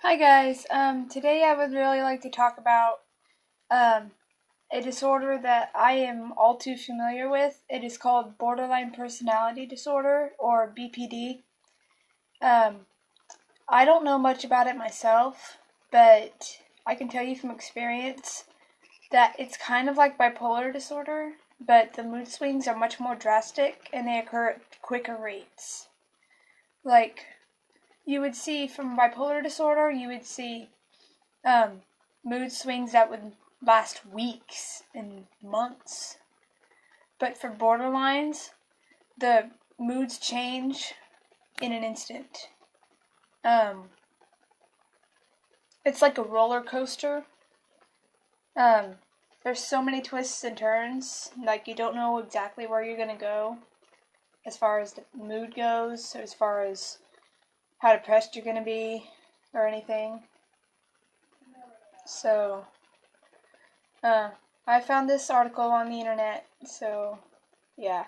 Hi guys. Today I would really like to talk about um, a disorder that I am all too familiar with. It is called borderline personality disorder, or BPD. Um, I don't know much about it myself, but I can tell you from experience that it's kind of like bipolar disorder, but the mood swings are much more drastic and they occur at quicker rates. Like, you would see from bipolar disorder, you would see um, mood swings that would last weeks and months. But for borderlines, the moods change in an instant. Um, it's like a roller coaster. Um, there's so many twists and turns, like you don't know exactly where you're gonna go as far as the mood goes, or as far as how depressed you're gonna be, or anything. So, uh, I found this article on the internet, so yeah.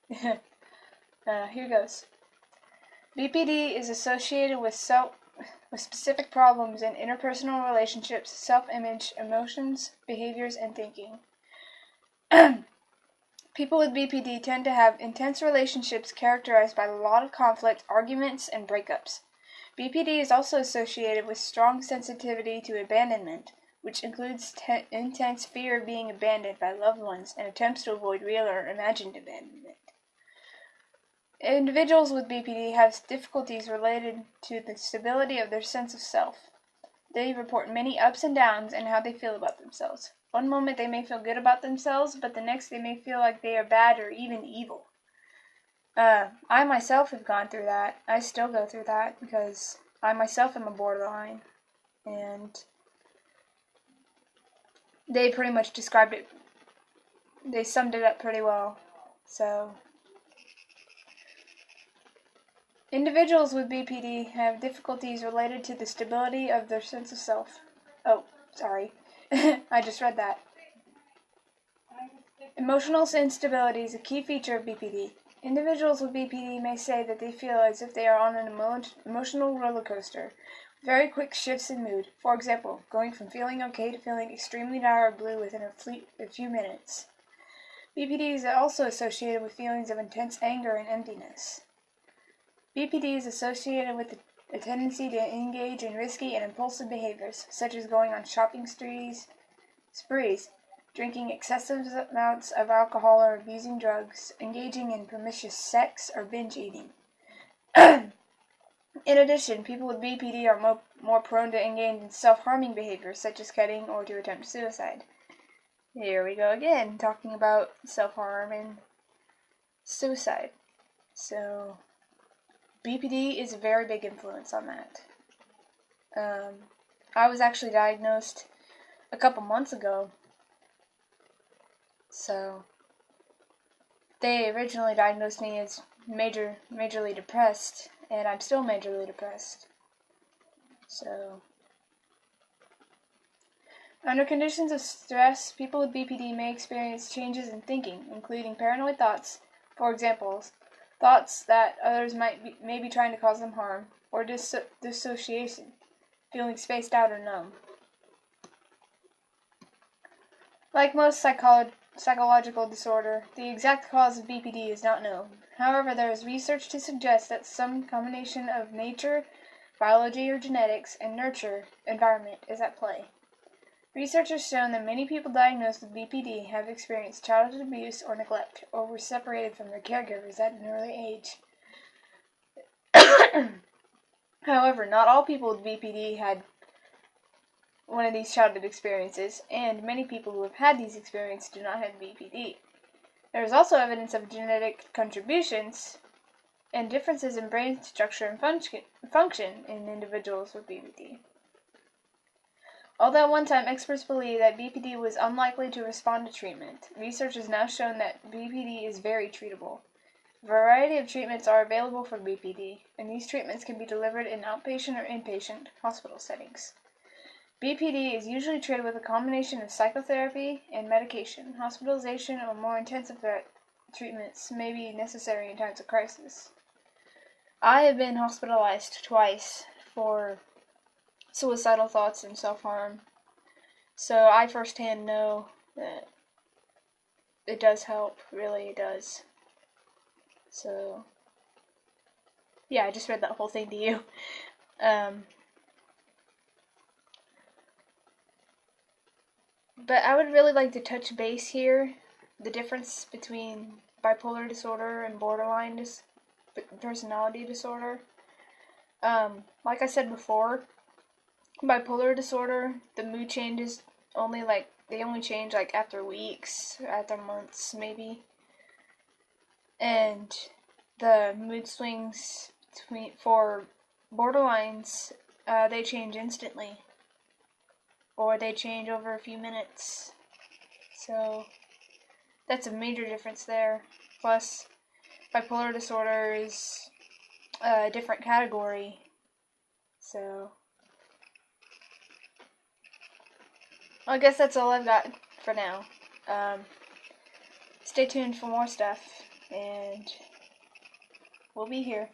Here goes. BPD is associated with specific problems in interpersonal relationships, self-image, emotions, behaviors, and thinking. People with BPD tend to have intense relationships characterized by a lot of conflict, arguments, and breakups. BPD is also associated with strong sensitivity to abandonment, which includes intense fear of being abandoned by loved ones and attempts to avoid real or imagined abandonment. Individuals with BPD have difficulties related to the stability of their sense of self. They report many ups and downs in how they feel about themselves. One moment they may feel good about themselves, but the next they may feel like they are bad or even evil. I myself have gone through that. I still go through that because I myself am a borderline. And they pretty much described it. They summed it up pretty well. So, individuals with BPD have difficulties related to the stability of their sense of self. Oh, sorry. I just read that. Emotional instability is a key feature of BPD. Individuals with BPD may say that they feel as if they are on an emotional roller coaster, with very quick shifts in mood. For example, going from feeling okay to feeling extremely dour or blue within a few minutes. BPD is also associated with feelings of intense anger and emptiness. BPD is associated with a tendency to engage in risky and impulsive behaviors, such as going on shopping sprees, drinking excessive amounts of alcohol or abusing drugs, engaging in promiscuous sex, or binge eating. In addition, people with BPD are more prone to engage in self-harming behaviors, such as cutting or to attempt suicide. Here we go again, talking about self-harm and suicide. So, BPD is a very big influence on that. I was actually diagnosed a couple months ago. So, they originally diagnosed me as majorly depressed, and I'm still majorly depressed. So, under conditions of stress, people with BPD may experience changes in thinking, including paranoid thoughts, for example, thoughts that others may be trying to cause them harm, or dissociation, feeling spaced out or numb. Like most psychological disorder, the exact cause of BPD is not known. However, there is research to suggest that some combination of nature, biology or genetics, and nurture environment is at play. Research has shown that many people diagnosed with BPD have experienced childhood abuse or neglect, or were separated from their caregivers at an early age. However, not all people with BPD had one of these childhood experiences, and many people who have had these experiences do not have BPD. There is also evidence of genetic contributions and differences in brain structure and function in individuals with BPD. Although at one time experts believed that BPD was unlikely to respond to treatment, research has now shown that BPD is very treatable. A variety of treatments are available for BPD, and these treatments can be delivered in outpatient or inpatient hospital settings. BPD is usually treated with a combination of psychotherapy and medication. Hospitalization or more intensive treatments may be necessary in times of crisis. I have been hospitalized twice for suicidal thoughts and self-harm. So I firsthand know that it does help, really it does. So, yeah, I just read that whole thing to you. But I would really like to touch base here, the difference between bipolar disorder and borderline personality disorder. Like I said before, bipolar disorder, the mood changes they only change like after weeks, after months maybe. And the mood swings for borderlines, they change instantly, or they change over a few minutes. So that's a major difference there. Plus, bipolar disorder is a different category. So I guess that's all I've got for now. Stay tuned for more stuff, and we'll be here.